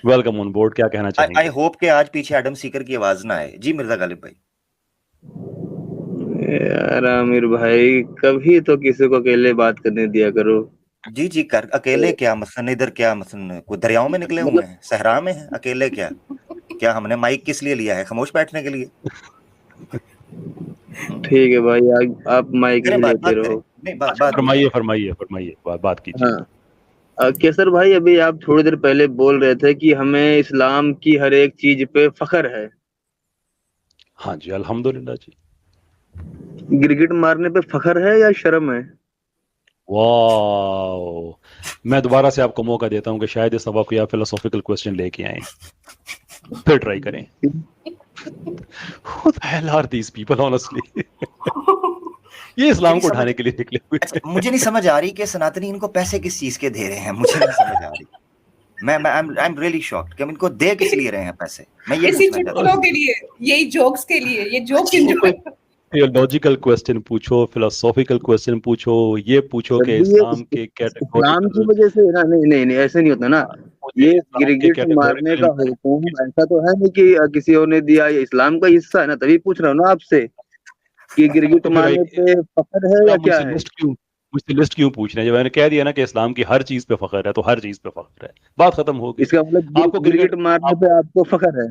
Welcome on board, क्या कहना आई चाहेंगे? होप कि आज पीछे एडम सीकर की आवाज ना आए। जी मिर्जा गालिब भाई। यार आमिर भाई, कभी तो किसी को अकेले बात करने दिया करो। जी जी कर अकेले क्या मसलन, इधर क्या मसलन, कोई दरियाओं में निकले हुए मतलब हैं, सहरा में हैं, अकेले क्या? क्या हमने माइक किस लिए लिया है? खामोश बैठने के लिए? ठीक है भाई, आप माइक करें ही बात, लेते बात करें। रहो। नहीं, अच्छा, बात करें। फरमाइए फरमाइए फरमाइए, बात कीजिए। हाँ। केसर भाई, अभी आप थोड़ी देर पहले बोल रहे थे कि हमें इस्लाम की हर एक चीज पे फख्र है। हाँ जी, अल्हम्दुलिल्लाह जी। गिरगिट मारने पे फख्र है या शर्म है? वाह, मैं दोबारा से आपको मौका देता हूँ कि शायद इस दफा कोई आप फिलोसॉफिकल क्वेश्चन लेके आए, फिर ट्राई करें। Who the hell are these people, honestly? ये मुझे इस्लाम नहीं को समझ। उठाने के लिए निकले हुए अच्छा, हैं। मुझे नहीं समझ आ रही कि सनातनी इनको पैसे किस चीज के दे रहे हैं, मुझे नहीं समझ आ रही। मैं आई एम रियली शॉक्ड कि हम इनको दे किस लिए रहे हैं पैसे, मैं ये इसी पूछना चाहता चुटकुलों के लिए, यही जोक्स के लिए, ये जोक हूँ। एंजॉय। थियोलॉजिकल क्वेश्चन पूछो, फिलोसॉफिकल क्वेश्चन पूछो, ये पूछो सर कि जी, ये इस्लाम के इस्लाम की कैटेगोरिकल, वजह से है ना? नहीं नहीं नहीं, ऐसे नहीं होता ना। मुझे ये इस्लाम के गिरगिट मारने कैटेगोरिकल का हुक्म ऐसा तो है नहीं कि किसी और ने दिया, ये इस्लाम का हिस्सा है ना। तभी पूछ रहा हूँ ना आपसे कि गिरगिट तो फिर मारने पे फख्र है या आप क्या है? मुझसे लिस्ट क्यों पूछ रहे हैं? जब मैंने कह दिया ना कि इस्लाम की हर चीज पे फख्र है, तो हर चीज पे फख्र है, बात खत्म हो गई। इसका मतलब आपको गिरगिट मारने पे आपको फख्र है?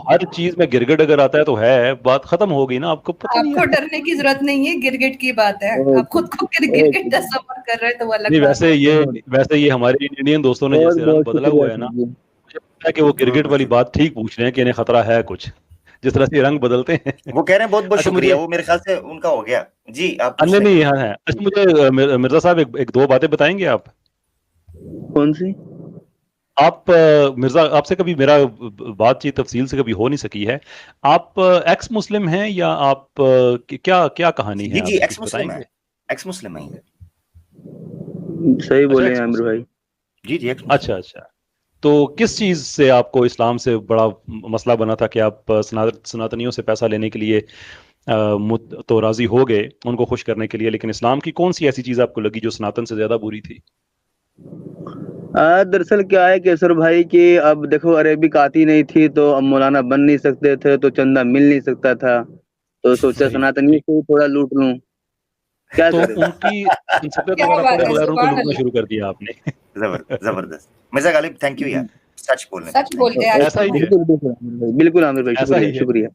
हर चीज में गिरगिट अगर आता है तो है, बात खत्म हो गई ना, आपको पता नहीं आपको है। डरने की जरूरत नहीं है, गिरगिट की बात है। आप ओके खुद को गिरगिट ओके। तस्वर कर रहे हैं तो वो अलग नहीं, बात है। वैसे ये हमारे इंडियन दोस्तों ने बहुत जैसे रंग बहुत बदला शुक्रिया हुआ है ना, सर जी। मुझे पता है कि वो बहुत गिरगिट बहुत वाली शुक्रिया। बात ठीक पूछ रहे हैं कि इन्हें खतरा है कुछ, जिस तरह से ये रंग बदलते हैं। वो कह रहे हैं बहुत बहुत अच्छा शुक्रिया, मुझे, वो मेरे ख्याल से उनका हो गया। जी आप अन्य पूछ लें। नहीं यहाँ है। अच्छा मुझे मिर्जा साहब एक दो बातें बताएंगे आप? कौन सी? आप मिर्जा, आपसे कभी मेरा बातचीत तफसील से कभी हो नहीं सकी है। आप एक्स मुस्लिम हैं या आप क्या क्या कहानी है जी जी आपकी, एक्स कुछ मुस्लिम है, बताएंगे? एक्स मुस्लिम है। सही अच्छा, बोले हैं एक्स आमिर मुस्लिम। भाई। जी जी एक्स मुस्लिम। अच्छा अच्छा। तो किस चीज से आपको इस्लाम से बड़ा मसला बना था कि आप सनातनियों से पैसा लेने के लिए तो राजी हो गए उनको खुश करने के लिए, लेकिन इस्लाम की कौन सी ऐसी चीज आपको लगी जो सनातन से ज्यादा बुरी थी? दरअसल क्या है केसर भाई कि अब देखो, अरेबिक आती नहीं थी तो अब मौलाना बन नहीं सकते थे, तो चंदा मिल नहीं सकता था, तो सोचा सही, सनातनियों ठीक। से ही थोड़ा लूट लूं। क्या तो करें? उनकी इंसिडेंट क्या वगैरह पढ़े बात है, बगैर उनको सुभान लूटना अल्लाह। शुरू कर दिया आपने? जबरदस्त मिर्जा गालिब, थैंक यू यार, सच बोलने पे, सच थैंक यू। बोलते हैं ऐसा आजकल ही वो। है, बिल्कुल बिल्कुल आमिर भाई, बिल्कुल आमिर भाई, ऐसा शुक्रिया ही है। शुक्रिया।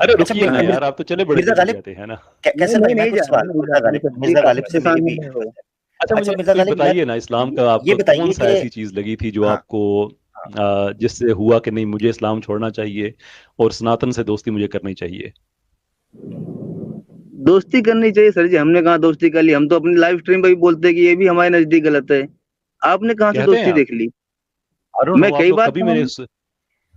अरे अच्छा रुकिए ना हाँ, यार, आप तो चले बड़े मिर्जा जल्दी गालिब, जाते हैं ना। नहीं कैसर भाई नहीं मैं नहीं कुछ जा सवाल, रहा, नहीं जा मिर्जा रहा, गालिब, सर जी मिर्जा का गालिब से मेरी परेशान भी। नहीं हो। अच्छा अच्छा मुझे एक मिर्जा चीज गालिब यार, बताइए ना, इस्लाम का ये आपको कौन बताइए सा कि ऐसी चीज लगी थी जो हाँ, आपको जिससे हुआ कि नहीं, मुझे इस्लाम छोड़ना चाहिए और सनातन से दोस्ती मुझे करनी चाहिए? दोस्ती करनी चाहिए सर जी, हमने कहाँ दोस्ती कर ली? हम तो अपनी लाइव स्ट्रीम पे भी बोलते हैं कि ये भी हमारे नजदीक गलत है। आपने कहाँ से कहते हैं दोस्ती आप? देख ली? आई डोंट मैं नो, आप कई लोग बार कभी कहा हूँ।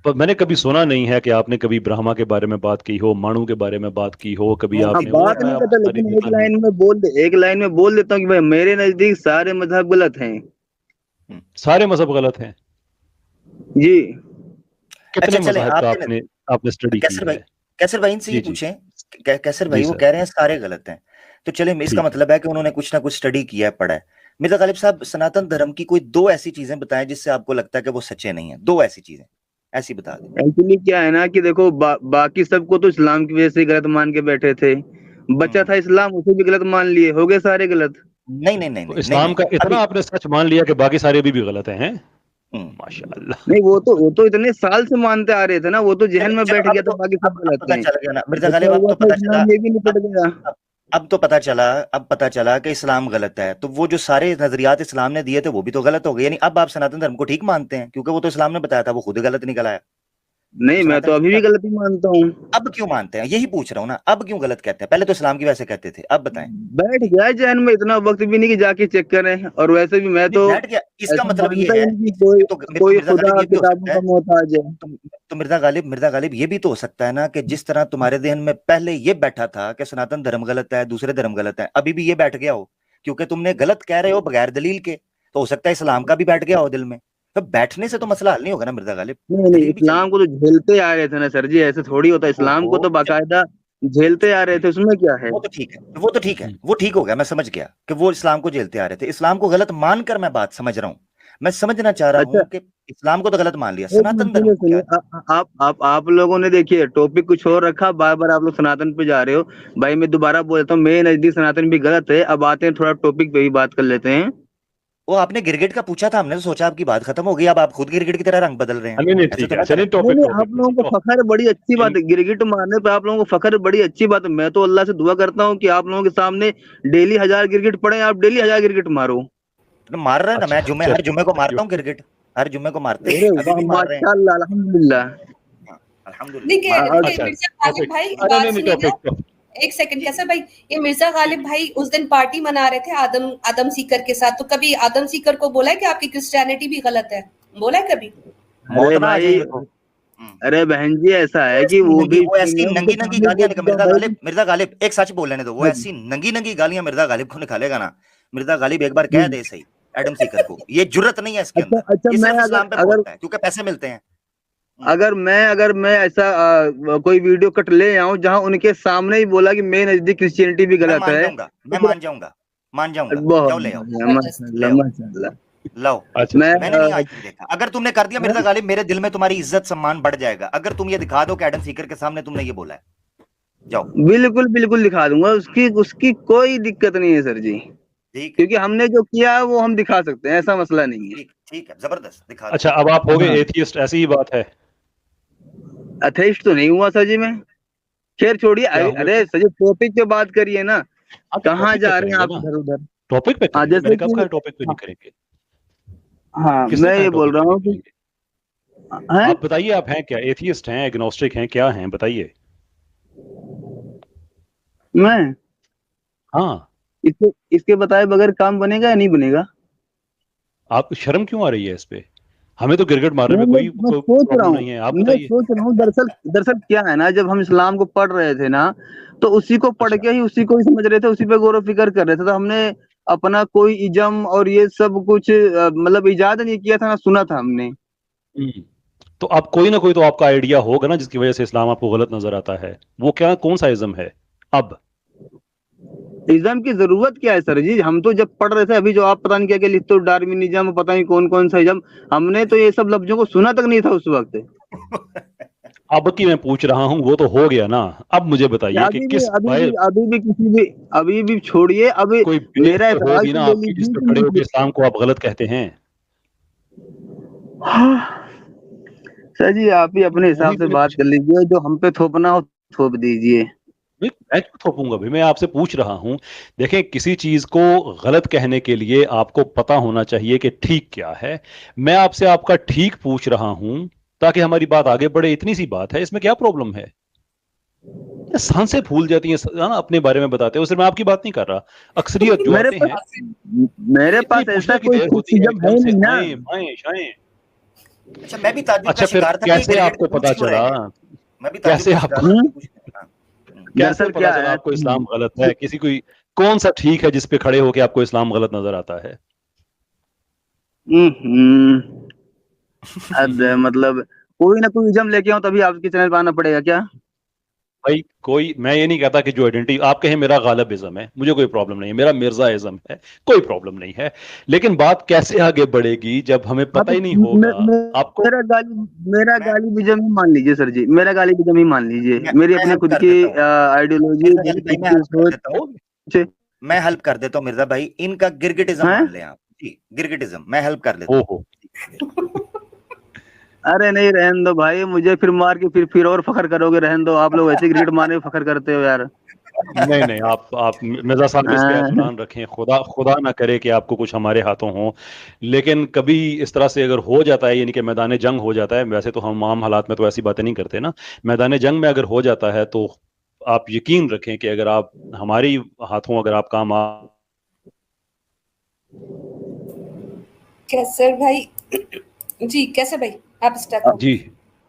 पर मैंने कभी सुना नहीं है कि आपने कभी ब्रह्मा के बारे में बात की हो, माणु के बारे में बात की हो, कभी नहीं हाँ, आपने, नहीं और बात मैं नहीं आपको करता, सारी लेकिन डिटेल में, एक लाइन में बोल देता हूँ कि भाई मेरे नजदीक सारे मजहब गलत हैं। सारे मजहब गलत हैं? जी। कितने अच्छा चलें मजहब का आपने, आपने आपने स्टडी की कैसर भाई, है? कैसर भाई इनसे ये जी जी पूछें। कैसर जी भाई वो सर। कह रहे हैं सारे गलत हैं, तो चले इसका ठीक है। मतलब है कि उन्होंने कुछ ना कुछ स्टडी किया है, पढ़ा है। मिर्जा गालिब साहब, सनातन धर्म की कोई दो ऐसी चीजें बताएं जिससे आपको लगता है कि वो सच्चे नहीं है, दो ऐसी चीजें ऐसी बता दें। एक्चुअली क्या है ना कि देखो, बाकी सबको तो इस्लाम की वजह से गलत मान के बैठे थे। बचा था हम्म। इस्लाम, उसे भी गलत मान लिए, हो गए सारे गलत। नहीं नहीं नहीं तो नहीं नहीं इस्लाम नहीं का इतना अभी। आपने सच मान लिया कि बाकी सारे भी गलत हैं? हम्म। माशाल्लाह। नहीं, वो तो इतने साल से मानते आ रहे थे ना, वो तो जहन चलो में चलो बैठ अब गया था तो, बाकी सब अब गलत पता हैं। चल गया ना मिर्जा बचा गालिब, अब हुआ तो था पता चला। इस्लाम, ये भी निपट गया। अब, अब तो पता चला, अब पता चला कि इस्लाम गलत है, तो वो जो सारे नजरियात इस्लाम ने दिए थे वो भी तो गलत हो गए। यानी अब आप सनातन धर्म को ठीक मानते हैं, क्योंकि वो तो इस्लाम ने बताया था, वो खुद गलत निकल आया। तो नहीं, मैं सनातन तो अभी ठीक भी है। गलत ही मानता हूँ। अब क्यों मानते हैं, यही पूछ रहा हूं ना, अब क्यों गलत कहते हैं? पहले तो इस्लाम की वैसे कहते थे, अब बताएं। बैठ गया जहन में, इतना वक्त भी नहीं कि जाके चेक करें, और वैसे भी मैं नहीं तो बैठ गया, इसका ऐसा मतलब ये मानता ही है, नहीं कि कोई तो कोई मिर्जा गालिब खुदा ये भी हो किताबों सकता का है। मोहताज है। तो मिर्जा गालिब ये भी तो हो सकता है ना कि जिस तरह तुम्हारे जहन में पहले ये बैठा था कि सनातन धर्म गलत है, दूसरे धर्म गलत है, अभी भी ये बैठ गया हो, क्योंकि तुमने गलत कह रहे हो बगैर दलील के, तो हो सकता है इस्लाम का भी बैठ गया हो दिल में। तो बैठने से तो मसला हल नहीं होगा ना मिर्जा गालिब, नहीं नहीं, दलील भी चाहिए। इस्लाम को तो झेलते आ रहे थे ना सर जी, ऐसे थोड़ी होता, इस्लाम ओहो, को तो बाकायदा झेलते आ रहे थे, उसमें क्या है? वो तो ठीक है, वो तो ठीक है, वो ठीक हो गया, मैं समझ गया कि वो इस्लाम को झेलते आ रहे थे। इस्लाम को गलत मानकर मैं बात समझ रहा हूँ। मैं समझना चाह रहा अच्छा। हूँ कि इस्लाम को तो गलत मान लिया, एक सनातन मिनट धर्म सुनिए को क्या है? आप लोगों ने देखिए टॉपिक कुछ और रखा, बार बार आप लोग सनातन पे जा रहे हो। भाई मैं दोबारा बोलता हूँ, मेरे नजदीक सनातन भी गलत है। अब आते हैं थोड़ा टॉपिक पे ही बात कर लेते हैं। वो आपने गिरगिट का पूछा था, हमने तो सोचा आपकी बात खत्म हो गई, अब आप खुद गिरगिट की तरह रंग बदल रहे हैं। नहीं नहीं ऐसे ठीक तो है, ना चलिए करें। टॉपिक नहीं, टॉपिक आप लोगों को पे फखर बड़ी अच्छी बात इन- है, गिरगिट मारने पे आप लोगों को फखर बड़ी अच्छी बात है। मैं तो अल्लाह से दुआ करता हूँ कि आप लोगों के सामने डेली 1000 गिरगिट पड़े, आप डेली 1000 गिरगिट मारो। तो मार रहे हैं ना, मैं अच्छा हर जुम्मे को चलिए मारता हूँ गिरगिट, हर जुम्मे को मारते हैं, अरे अभी वाह, भी मार रहे हैं। माशाअल्लाह, अल्हम्दुलिल्लाह। हाँ, अल्हम्दुलिल्लाह देखिए मार रहे हैं। देखिए अच्छा मिर्जा गालिब टॉपिक, भाई, अरे बात नहीं नहीं सुनिएगा, टॉपिक एक सेकंड। कैसा भाई, ये मिर्जा गालिब भाई उस दिन पार्टी मना रहे थे आदम सीकर के साथ, तो कभी आदम सीकर को बोला है कि आपकी क्रिश्चियनिटी भी गलत है? बोला है कभी? मौत अरे ना आ जाए भाई, इनको। अरे बहन जी, ऐसा है कि वो भी वो ऐसी नंगी नंगी गालियां निकाल, मिर्जा गालिब एक सच बोल लेने दो, वो हाँ ऐसी नंगी नंगी गालियां मिर्जा गालिब को निकालेगा ना, मिर्जा गालिब एक बार कह दे सही एडम सीकर को, ये जुर्रत नहीं है इसके अच्छा अंदर, अच्छा, ये मैं सिर्फ इस्लाम पे अगर बोलता है क्योंकि पैसे मिलते हैं। अगर मैं ऐसा कोई वीडियो कट ले आऊं जहां उनके सामने ही बोला कि मेरे नजदीक क्रिश्चियनिटी भी मैं गलत मान है, जाऊंगा, तो मैं फिर मान जाऊंगा, बहुत जाओ ले आओ, बढ़िया, जबरदस्त। ले माशाल्लाह आओ, माशाल्लाह। लाओ। अच्छा मैं मैंने नहीं आज तक देखा, अगर तुमने कर दिया मिर्जा गालिब, मेरे दिल में तुम्हारी इज्जत सम्मान बढ़ जाएगा अगर तुम ये दिखा दो कि एडम सीकर के सामने तुमने ये बोला है। जाओ। बिल्कुल बिल्कुल दिखा दूंगा, उसकी उसकी कोई दिक्कत नहीं है सर जी, ठीक है, क्योंकि हमने जो किया है वो हम दिखा सकते हैं, ऐसा मसला नहीं है। ठीक ठीक है, जबरदस्त दिखा दो। अच्छा, अब आप हो गए हाँ, एथियस्ट, ऐसी ही बात है? अथेइस्ट तो नहीं हुआ सर जी मैं। खैर छोड़िए, क्या हुए अरे फिर? सर जी टॉपिक पे बात करिए ना, हाँ तो कहाँ टॉपिक पे जा रहे हैं करेंगे आप ना, इधर उधर। टॉपिक पे हाँ करेंगे, जैसे मैंने कब कि, कहा टॉपिक पे नहीं हाँ, करेंगे? हाँ किसने मैं कहा ये बोल टॉपिक पे रहा नहीं हूँ कि करेंगे? हैं, आप बताइए, आप हैं क्या, एथियस्ट हैं, एग्नोस्टिक हैं, क्या हैं, बताइए। मैं हाँ, इसके इसके बताए बगैर काम बनेगा या नहीं बनेगा? आपको शर्म क्यों आ रही है इस पे? हमें तो गिरगिट मारने में मैं कोई मैं सोच रहा प्रॉब्लम हूँ, नहीं है, आप बताइए। दरअसल दरअसल क्या है ना, जब हम इस्लाम को पढ़ रहे थे ना, तो उसी को पढ़ अच्छा, के ही उसी को ही समझ रहे थे, उसी पे गौर व फिक्र कर रहे थे, तो हमने अपना कोई इजम और ये सब कुछ मतलब इजाद नहीं किया था ना, सुना था हमने। हम्म, तो अब कोई ना कोई तो आपका आइडिया होगा ना जिसकी वजह से इस्लाम आपको गलत नजर आता है, वो क्या, कौन सा इज्म है? अब इज्म की जरूरत क्या है सर जी? हम तो जब पढ़ रहे थे अभी, जो आप पता नहीं क्या क्या लिखते हो, डार्विनिज्म, पता नहीं कौन कौन सा इज्म, हमने तो ये सब लफ्जों को सुना तक नहीं था उस वक्त। अब की मैं पूछ रहा हूं, वो तो हो गया ना, अब मुझे बताइए कि किस भाई, अभी भी छोड़िए, अभी कोई बेस मेरा तो एतराज होगी तो ना ले आपकी जिस पर खड़े होकर लीजिए इस्लाम को आप गलत कहते हैं? सर जी, आप ही अपने वही हिसाब से तो मैं बात पूछ, कर लीजिए, जो हम पे थोपना हो थोप दीजिए। मैं क्यों थोपूंगा भाई, मैं आपसे पूछ रहा हूं। देखें, किसी चीज को गलत कहने के लिए आपको पता होना चाहिए कि ठीक क्या है। मैं आपसे आपका ठीक पूछ रहा हूं ताकि हमारी बात आगे बढ़े, इतनी सी बात है, इसमें क्या प्रॉब्लम है? सांसें फूल जाती हैं ना अपने बारे में बताते हो, सिर्फ मैं आपकी बात नहीं कर रहा, अक्सरियत जो मेरे आते हैं, पास मेरे इतनी पास ऐसा पूछने की कोई देर होती है इज्म है एकदम से नहीं ना। आए बाएं शाएं। अच्छा, मैं भी ताज्जुब का अच्छा फिर शिकार था कि ये कैसे गिरगिट आपको पूछ पता क्यों चला, रहे हैं, मैं भी ताज्जुब कैसे का आपको शिकार था कि पूछ हाँ। कैसे दरअसल पता क्या चला है, आपको इस्लाम गलत है? किसी कोई कौन सा ठीक है जिस पे खड़े होके आपको इस्लाम गलत नजर आता है? हम्म, अब मतलब कोई ना कोई इज्म लेके आऊं तभी आपके चैनल पे आना पड़ेगा क्या? भाई कोई, मैं ये नहीं कहता कि जो आइडेंटिटी आप कहें मेरा गालिब इज्म है, मुझे कोई प्रॉब्लम नहीं है, मेरा मिर्जा इज्म है, कोई प्रॉब्लम नहीं है, लेकिन बात कैसे आगे बढ़ेगी जब हमें हाँ पता तो ही नहीं होगा आपको। मेरा मैं गालिब इज्म ही मान लीजिए सर जी, मेरा गालिब इज्म ही मान लीजिए, मैं मेरी मैं अपनी हेल्प खुद कर की देता हूँ आइडियोलॉजी, मिर्जा मेरी गालिब भाई, खुद मैं की हेल्प कर देता हूँ, सोच मैं हेल्प कर देता हूँ मिर्जा भाई, इनका गिरगिटिज्म है। मान लें आप जी, गिरगिटिज्म मैं हेल्प कर देता हूँ। ओहो, अरे नहीं, रहने दो भाई, मुझे फिर मार के फिर और फखर करोगे, रहने दो, आप लोग ऐसे क्रिकेट मारने में फखर करते हो यार। नहीं नहीं, आप मिर्जा साहब इस पे हाँ, एतरान रखें, खुदा खुदा ना करे कि आपको कुछ हमारे हाथों हो, लेकिन कभी इस तरह से अगर हो जाता है, यानी कि मैदान जंग हो जाता है, वैसे तो हम आम हालात में तो ऐसी बातें नहीं करते ना, मैदान जंग में अगर हो जाता है तो आप यकीन रखें कि अगर आप हमारी हाथों अगर आप काम आ कैसर भाई जी, कैसे भाई आप स्टार्ट जी,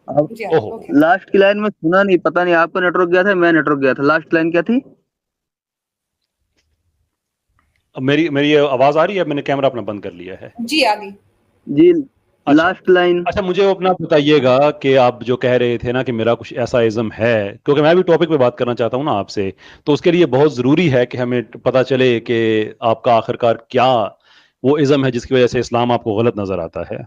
अब जी, हाँ, ओहो, ओके। लास्ट की लाइन में सुना नहीं, पता नहीं आपका नेटवर्क गया था, मैं नेटवर्क गया था, लास्ट लाइन क्या थी? अब मेरी मेरी ये आवाज आ रही है? मैंने कैमरा अपना बंद कर लिया है। जी, आ गई। जी, अच्छा लास्ट लाइन। अच्छा, मुझे अपना बताइएगा कि आप जो कह रहे थे ना कि मेरा कुछ ऐसा इज्म है, क्योंकि मैं भी टॉपिक पे बात करना चाहता हूँ ना आपसे, तो उसके लिए बहुत ज़रूरी है कि हमें पता चले कि आपका आखिरकार क्या वो इज्म है जिसकी वजह से इस्लाम आपको गलत नजर आता है?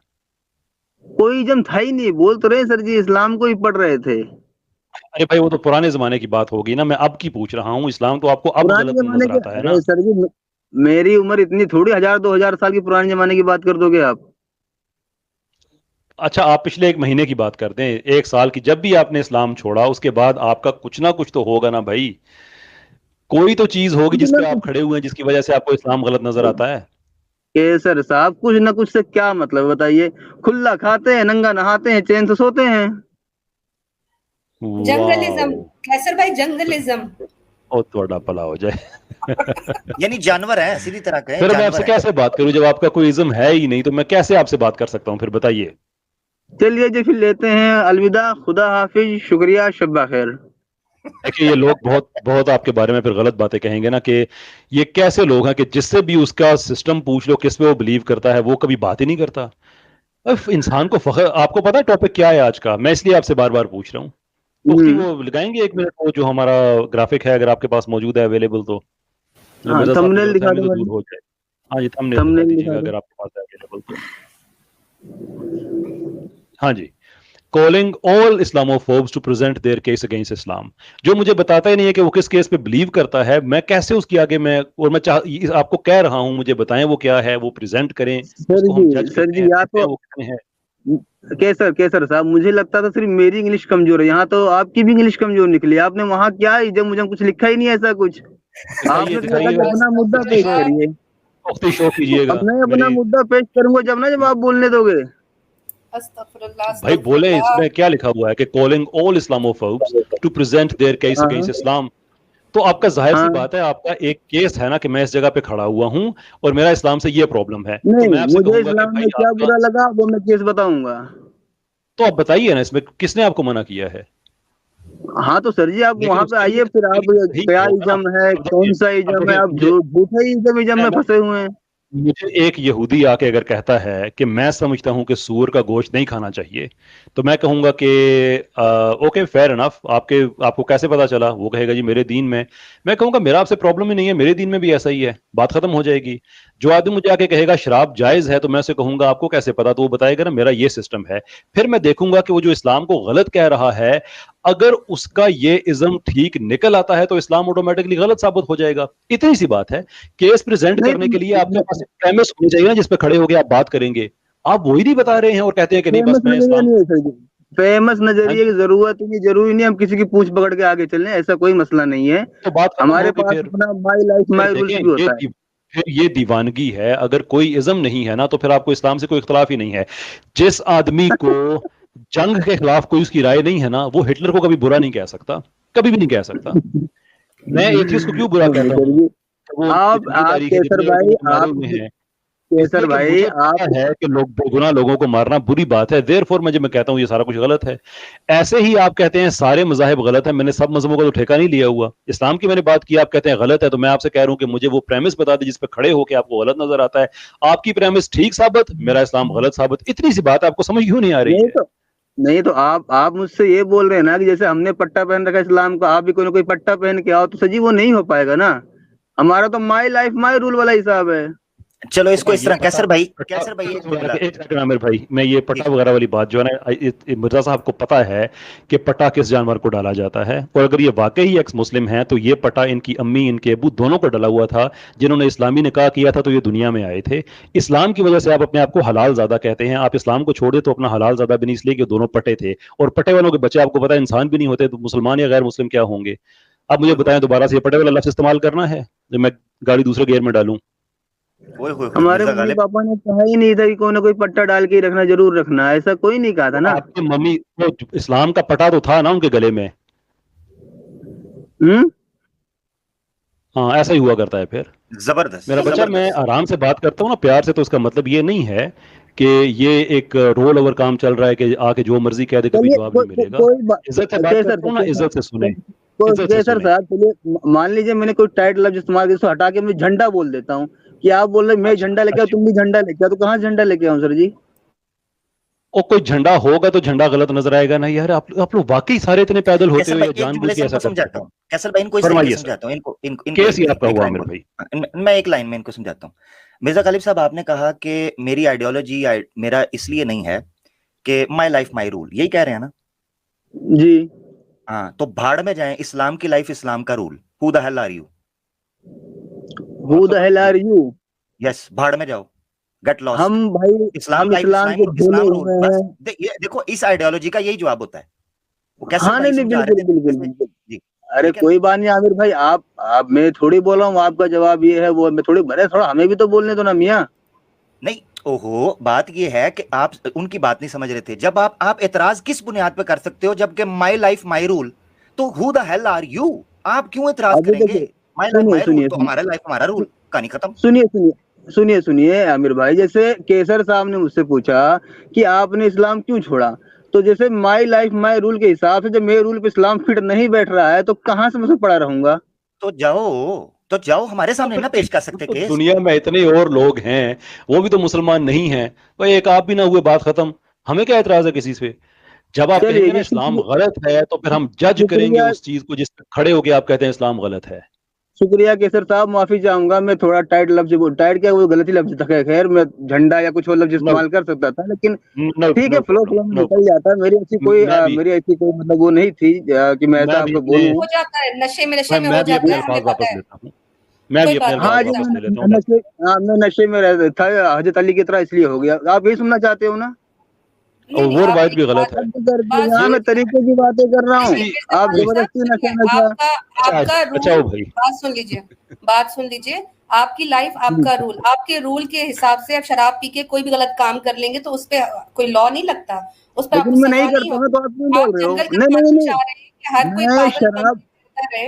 कोई इज्म था ही नहीं, बोल तो रहे सर जी इस्लाम को ही पढ़ रहे थे। अरे भाई वो तो पुराने जमाने की बात होगी ना, मैं अब की पूछ रहा हूँ। इस्लाम तो आपको अब पुराने गलत जमाने नजर के, आता है ना? अरे सर जी मेरी उम्र इतनी थोड़ी, 1000-2000 साल की पुराने जमाने की बात कर दोगे आप? अच्छा, आप पिछले एक महीने की बात कर दें, एक साल की, जब भी आपने इस्लाम छोड़ा उसके बाद आपका कुछ ना कुछ तो होगा ना भाई। कोई तो चीज होगी जिस पे आप खड़े हुए हैं जिसकी वजह से आपको इस्लाम गलत नजर आता है। केसर साहब कुछ ना कुछ से क्या मतलब बताइए? खुला खाते हैं, नंगा नहाते हैं, चैन से सोते हैं। जंगलिज्म, वाह, कैसर भाई, जंगलिज्म। बहुत बड़ा भला हो जाए। यानी जानवर है, सीधी तरह कहें फिर मैं जानवर आपसे है। कैसे बात करूं जब आपका कोई इज्म है ही नहीं, तो मैं कैसे आपसे बात कर सकता हूं? फिर बताइए। चलिए जी फिर लेते हैं अलविदा, खुदा हाफिज, शुक्रिया, शब्बा खैर। देखिए, ये लोग बहुत बहुत आपके बारे में फिर गलत बातें कहेंगे ना, कि ये कैसे लोग हैं कि जिससे भी उसका सिस्टम पूछ लो किस पे वो बिलीव करता है, वो कभी बात ही नहीं करता। अब इंसान को फख्र, आपको पता है टॉपिक क्या है आज का? मैं इसलिए आपसे बार बार पूछ रहा हूँ। पुख्ती वो लगाएंगे 1 मिनट, वो जो हमारा ग्राफिक है, अगर आपके पास मौजूद है अवेलेबल तो। मतलब हाँ मिर्जा साहब की थंबनेल जरूरत है दिखा हमें दो तो भाई, दूर हो जाए। हाँ जी, थंबनेल दिखा थंबनेल दीजिएगा दिखा दो। अगर आपके पास है अवेलेबल तो। हाँ जी। Calling all Islamophobes to present their case against Islam. जो मुझे बताता ही नहीं है कि वो किस केस पे बिलीव करता है, मैं कैसे उसकी आगे मैं, और मैं आपको कह रहा हूं मुझे बताएं वो क्या है, वो प्रेजेंट करें, उसको हम जज सर करते जी हैं, या देखते हैं तो वो कितने हैं। केसर केसर साहब, मुझे लगता था सिर्फ मेरी इंग्लिश कमजोर है, यहाँ तो आपकी भी इंग्लिश कमजोर निकली। आपने वहाँ क्या इज्जत मुझे कुछ लिखा ही नहीं है ऐसा कुछ। दिखाइए आपने तो लगा दिखाइए, कि अपना मुद्दा पेश करिए। पुख्ती शो कीजिएगा अब मैं अपना मेरी। मुद्दा पेश करूंगा जब ना, जब आप बोलने दोगे। अस्तगफिरुल्लाह, भाई बोले, अस्तगफिरुल्लाह। इसमें क्या लिखा हुआ है कि calling all Islamophobes to present their case हाँ अगेंस्ट इस्लाम। तो आपका जाहिर सी हाँ, बात है, आपका एक केस है ना कि मैं इस जगह पे खड़ा हुआ हूँ और मेरा इस्लाम से ये प्रॉब्लम है, तो नहीं मैं आपसे मुझे कहूंगा कि इस्लाम भाई में क्या आपका, बुरा लगा वो मैं केस बताऊंगा। तो आप बताइए ना, इसमें किसने आपको मना किया है? हाँ तो सर जी आप लेकिन वहां पे उसके लिए आइए, फिर आप सही क्या होगा ना। इज्म है, अब देखिए, कौन सा अब इज्म है, देखिए आप मुझे, झूठे इज्म में फंसे हुए हैं। मुझे एक यहूदी आके अगर कहता है कि मैं समझता हूं कि सूअर का गोश्त नहीं खाना चाहिए, तो मैं कहूंगा कि ओके फेयर इनफ, आपको कैसे पता चला? वो कहेगा जी मेरे दीन में। मैं कहूंगा मेरा आपसे प्रॉब्लम ही नहीं है, मेरे दीन में भी ऐसा ही है, बात खत्म हो जाएगी। जो आदमी मुझे आके कहेगा शराब जायज है, तो मैं उसे कहूंगा आपको कैसे पता? तो वो बताएगा ना मेरा ये सिस्टम है। फिर मैं देखूंगा कि वो जो इस्लाम को गलत कह रहा है, अगर उसका ये इज्म ठीक निकल आता है तो इस्लाम ऑटोमेटिकली गलत साबित हो जाएगा। इतनी सी बात है। केस प्रेजेंट नहीं करने के लिए आपके तो पास एक प्रेमिस होनी चाहिए ना जिस पे खड़े होकर आप बात करेंगे। आप वही नहीं बता रहे हैं और कहते हैं कि नहीं बस फेमस मैं नजरिया इस्लाम। नहीं है सर जी, फेमस हाँ नजरिए जी, की जरूरत ही नहीं, जरूरी नहीं हम किसी की पूंछ पकड़ के आगे चलें, ऐसा कोई मसला नहीं है। तो बात खत्म हमारे होगी पास फिर। अपना माई लाइफ फिर माई देखें, रूल्स भी होता है। फिर ये दीवानगी है। अगर कोई इज्म नहीं है ना, तो फिर आपको इस्लाम से कोई इख्तलाफ ही नहीं है। जिस आदमी को जंग के खिलाफ कोई उसकी राय नहीं है ना, वो हिटलर को कभी बुरा नहीं कह सकता, कभी भी नहीं कह सकता। मैं एथियस्ट को क्यों बुरा कहता सर हूँ? जी वो जितनी आप तारीख है, केसर जितने लोगों भाई, को मारे आप हुए हैं, केसर इसलिए कि भाई मुझे पता आप है कि लोग बेगुनाह लोगों को मारना बुरी बात है। देयरफॉर मैं कहता हूँ ये सारा कुछ गलत है। ऐसे ही आप कहते हैं सारे मज़ाहिब गलत है, मैंने सब मजहबों का तो ठेका नहीं लिया हुआ। इस्लाम की मैंने बात की, आप कहते हैं गलत है, तो मैं आपसे कह रहा हूँ कि मुझे वो प्रेमिस बता दें जिस पे खड़े होकर आपको गलत नजर आता है। आपकी प्रेमिस ठीक साबित, मेरा इस्लाम गलत साबित। इतनी सी बात आपको समझ क्यों नहीं आ रही नहीं है? तो नहीं तो आप मुझसे ये बोल रहे हैं ना कि जैसे हमने पट्टा पहन रखा है इस्लाम का, आप भी कोई ना कोई पट्टा पहन के आओ, तो सर जी वो नहीं हो पाएगा ना। हमारा तो माई लाइफ माई रूल वाला हिसाब है। चलो इसको इस ये तरह, पटा पटा कैसर भाई एक वगैरह जुमला। एक सेकंड आमिर भाई, मैं ये ठीक पटा वगैरह वाली बात जो है ना, मिर्जा साहब को पता है कि पटा किस जानवर को डाला जाता है, और अगर ये वाकई ही एक्स मुस्लिम है तो ये पटा इनकी अम्मी इनके अबू दोनों को डाला हुआ था। जिन्होंने इस्लामी निकाह किया था तो ये दुनिया में आए थे। इस्लाम की वजह से आप अपने आप को हलाल ज़्यादा कहते हैं। आप इस्लाम को छोड़े तो अपना हलाल ज़्यादा भी नहीं, इसलिए कि दोनों पटे थे, और पटे वालों के बच्चे आपको पता है इंसान भी नहीं होते, तो मुसलमान या गैर मुस्लिम क्या होंगे? अब मुझे बताएं, दोबारा से ये पटे वाला लफ्ज़ इस्तेमाल करना है जब मैं गाड़ी दूसरे गियर में डालूं? हमारे मिर्जा मम्मी गालिब। पापा ने कहा ही नहीं था कि कोई ना कोई पट्टा डाल के ही रखना, जरूर रखना, ऐसा कोई नहीं कहा तो था ना। आपकी मम्मी तो इस्लाम का पटा तो था ना उनके गले में। हम्म। हाँ, ऐसा ही हुआ करता है फिर। जबरदस्त मेरा बच्चा, मैं जबरदस्त। आराम से बात करता हूँ ना, प्यार से, तो इसका मतलब ये नहीं है कि ये एक रोल ओवर काम चल रहा है कि आके जो मर्जी कह दे कभी चलिए जवाब नहीं मिलेगा। इज्जत से बात केसर करता हूँ ना, इज्जत से सुने, इज्जत से केसर सुने। साहब, चलिए मान लीजिए मैंने कोई टाइट लफ्ज इस्तेमाल किया, उसको हटा के मैं झंडा बोल देता हूँ, कि आप बोल रहे मैं अच्छा, झंडा लेके आओ, अच्छी, तुम भी झंडा लेके आओ, तो कहाँ झंडा लेके आऊँ सर जी? और कोई झंडा होगा तो झंडा गलत नजर आएगा ना यार? आप लोग वाकई सारे इतने पैदल होते कैसर हो भाई या एक जानबूझ जुमले के से ऐसा इनको करते समझाता हो? हूँ, कैसर भाई इनको इस तरीके फरमाइए से सर, समझाता हूँ, इनको इनको केस ही आपका एक हुआ लाइन आमिर बोल। भाई। मैं एक लाइन में इनको समझाता हूँ। मिर्जा गालिब साहब, आपने कहा कि मेरी आइडियोलॉजी मेरा इसलिए नहीं है कि माई लाइफ माई रूल, यही कह रहे हैं ना? जी। हाँ, तो भाड़ में जाएं, इस्लाम की लाइफ इस्लाम का rule. Who the hell are you? Who the hell are you? Yes, भाड़ में जाओ, गेट लॉस्ट। हम भाई, इस्लाम हम लाइफ इस्लाम के झोले इस्लाम रूल, हुए बस हैं। ये देखो, इस आइडियोलॉजी का यही जवाब होता है। वो कैसे हाँ, नहीं भाई नहीं, समझा रहे बिल्कुल थे बिल्कुल जैसे बिल्कुल। जी, अरे ठीक है ना? कोई बात नहीं आमिर भाई, आप मैं थोड़ी बोल रहा हूँ, आपका जवाब ये है वो, मैं थोड़ी बने, थोड़ा हमें भी तो बोलने दो ना मियाँ। नहीं, ओहो, बात ये है कि आप उनकी बात नहीं समझ रहे थे। जब आप एतराज किस बुनियाद पे कर सकते हो जबकि माई लाइफ माई रूल, तो who the hell are you? आप क्यों एतराज अभी करेंगे? देखिए, माई लाइफ सुनिए माई रूल, सुनिए तो सुनिए हमारा लाइफ हमारा रूल, कहानी खत्म। सुनिए सुनिए सुनिए सुनिए आमिर भाई, जैसे केसर साहब ने मुझसे पूछा कि आपने इस्लाम क्यों छोड़ा, तो जैसे माई लाइफ माई रूल के हिसाब से जब मेरे रूल पे इस्लाम फिट नहीं बैठ रहा है तो कहाँ से मैं उसमें पड़ा रहूंगा? तो जाओ, हमारे तो सामने फिर ना पेश कर सकते तो केस। दुनिया में इतने और लोग हैं, वो भी तो मुसलमान नहीं हैं। भाई एक आप भी ना हुए, बात खत्म। हमें क्या एतराज है किसी से? जब आप चलिए कहेंगे ना जी, इस्लाम शुक्रिया। गलत है, तो फिर हम जज करेंगे शुक्रिया। उस चीज को जिस पे खड़े होके आप कहते हैं इस्लाम गलत है। शुक्रिया केसर साहब, माफी चाहूंगा, मैं थोड़ा टाइट लफ्ज टाइट क्या, वो गलती लफ्ज था, खैर मैं झंडा या कुछ और लफ्ज नो, इस्तेमाल कर सकता था, लेकिन नो, ठीक है, नो फ्लो प्रॉब्लम, फ्लो में नो निकल जाता है। प्रॉब्लम। मेरी ऐसी कोई मतलब वो नहीं थी कि मैं ऐसा मैं भी आपको अपने बोलूं। हो जाता है, नशे में हो मैं भी जाता अपने है, हमें अल्फाज वापस पता है। लेता हूँ। मैं कोई भी अपने बात नहीं, अल्फाज हाँ रुक जी, वापस जाओ। ले लेता हूँ। मैं नशे में था, हजरत अली की तरह इसलिए हो गया। आप यही सुनना चाहते हो ना? नहीं और नहीं, वो आप रवायत एक भी बात गलत है। करके बात हाँ, ये मैं सुनिए। तरीके की बातें कर रहा नहीं हूँ। नहीं, मिर्जा आप गालिब साहब जबरदस्ती सुनिए, नशा नशा। आपका अच्छा, आपका अच्छा रूल, हो भाई। बात सुन लीजिए। आपकी लाइफ, आपका रूल, आपके रूल के हिसाब से आप शराब पी के कोई भी गलत काम कर लेंगे तो उस पे कोई लॉ नहीं लगता, उस पर आपको लेकिन मैं नहीं सजा नहीं करता हूँ, होती। तो आप क्यों आप बोल रहे हो? जंगल का नहीं नहीं कानून नहीं, चाह रहे हैं कि हर कोई मैं पागल शराब बनता रहे।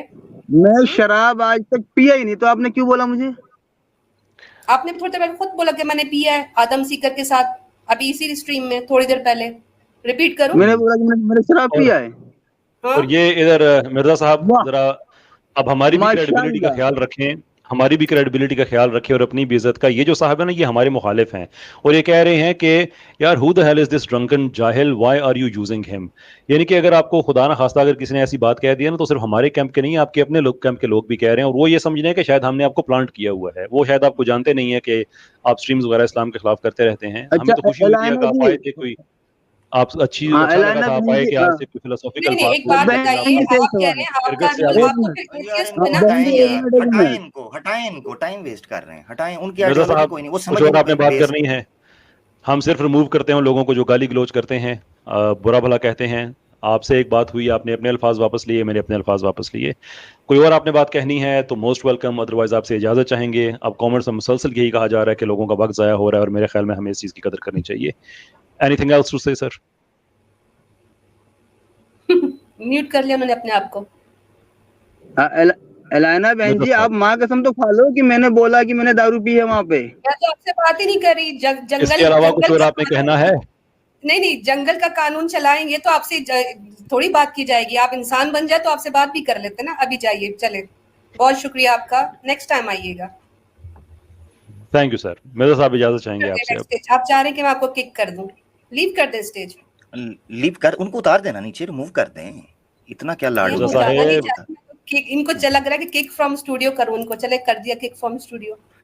मैं शराब आज तक पिया ही नहीं, तो आपने क्यों बोला मुझे? आपने थोड़ी देर पहले खुद बोला कि मैंने पिया है आदम सीकर के साथ, अभी इसी स्ट्रीम में थोड़ी देर पहले। रिपीट करूं? मैंने बोला कि मैंने शराब और पिया है। हाँ, और ये इधर मिर्जा साहब वाह, जरा, अब हमारी भी क्रेडिबिलिटी का माशाल्लाह। ख्याल रखें। हमारी भी क्रेडिबिलिटी का ख्याल रखें और अपनी भी इज्जत का। ये जो साहब है ना, ये हमारे मुखालिफ हैं और ये कह रहे हैं कि यार who the hell is this drunken जाहिल, why are you using him. यानी कि अगर आपको खुदा ना खास्ता अगर किसी ने ऐसी बात कह दी है ना, तो सिर्फ हमारे कैंप के नहीं, आपके अपने लोग कैंप के लोग भी कह रहे हैं, और वो ये समझ रहे हैं कि शायद हमने आपको प्लांट किया हुआ है। वो शायद आपको जानते नहीं है कि आप स्ट्रीम्स वगैरह इस्लाम के खिलाफ करते रहते हैं। हमें अच्छा, तो खुशी हुई थी एलाना कि आप जी। आए थे, कोई आप हाँ, अच्छा लगा एलाना था आप बहन आए जी, कि आज हाँ। से कोई फिलोसॉफिकल नहीं नहीं, बात एक बोल बात रहे बहन थे बताइए, आप। जी से एक आप कह सवाल। रहे हैं आपका फिरगत से आप रूल, एक आपको मिनट। फिर यार एथियस्ट इनको बनाना बहन हटाएं जी, चाहिए। एक यार, मिनट, एक हटाएं मिनट। इनको, हटाएं इनको, टाइम वेस्ट कर रहे हैं, हटाएं। उनकी मिर्जा आइडियोलॉजी साहब, कोई नहीं, वो कुछ समझ ही और नहीं आपने पाएंगे बात बेस। करनी है? हम सिर्फ रिमूव करते हैं उन लोगों को जो गाली गलौज करते हैं, बुरा भला कहते हैं। आपसे एक बात हुई, आपने अपने अल्फाज वापस लिए, मैंने अपने अल्फाज वापस लिए। कोई और आपने बात कहनी है तो मोस्ट वेलकम, अदरवाइज आपसे इजाजत चाहेंगे। अब कॉमेंट्स में मुसलसल यही कहा जा रहा है कि लोगों का वक्त ज़ाया हो रहा है, और मेरे ख्याल में हमें इस चीज़ की कदर करनी चाहिए। एनीथिंग एल्स टू से सर? म्यूट कर लिया उन्होंने अपने आप को। हाँ, एलाना बहन मिर्जा जी, साहब, आप माँ कसम तो खा लो कि मैंने बोला कि मैंने दारू पी है वहां पे। मैं तो आपसे बात ही नहीं कर रही। इसके जंगल अलावा कुछ जंगल और का आपने कानून, कहना है? नहीं नहीं, जंगल का कानून चलाएंगे तो आपसे थोड़ी बात की जाएगी। आप इंसान बन जाए तो आपसे बात भी कर लेते ना। अभी जाइए, चले। बहुत शुक्रिया आपका, नेक्स्ट टाइम आइएगा। Thank you sir. मिर्जा साहब इजाजत चाहेंगे कर दे आपसे अब। Next stage. आप चाह रहे हैं कि मैं आपको किक कर दूं? लीव कर दे स्टेज। लीव कर, उनको उतार देना नीचे, रिमूव कर दें। इतना क्या नहीं, मिर्जा लाडली वो है ज्यादा आपको, नहीं साहेब, नहीं पता। चाहती। मैं तो किक, इनको लग रहा है कि किक फ्रॉम स्टूडियो करूं उनको। चले, कर दिया किक फ्रॉम स्टूडियो।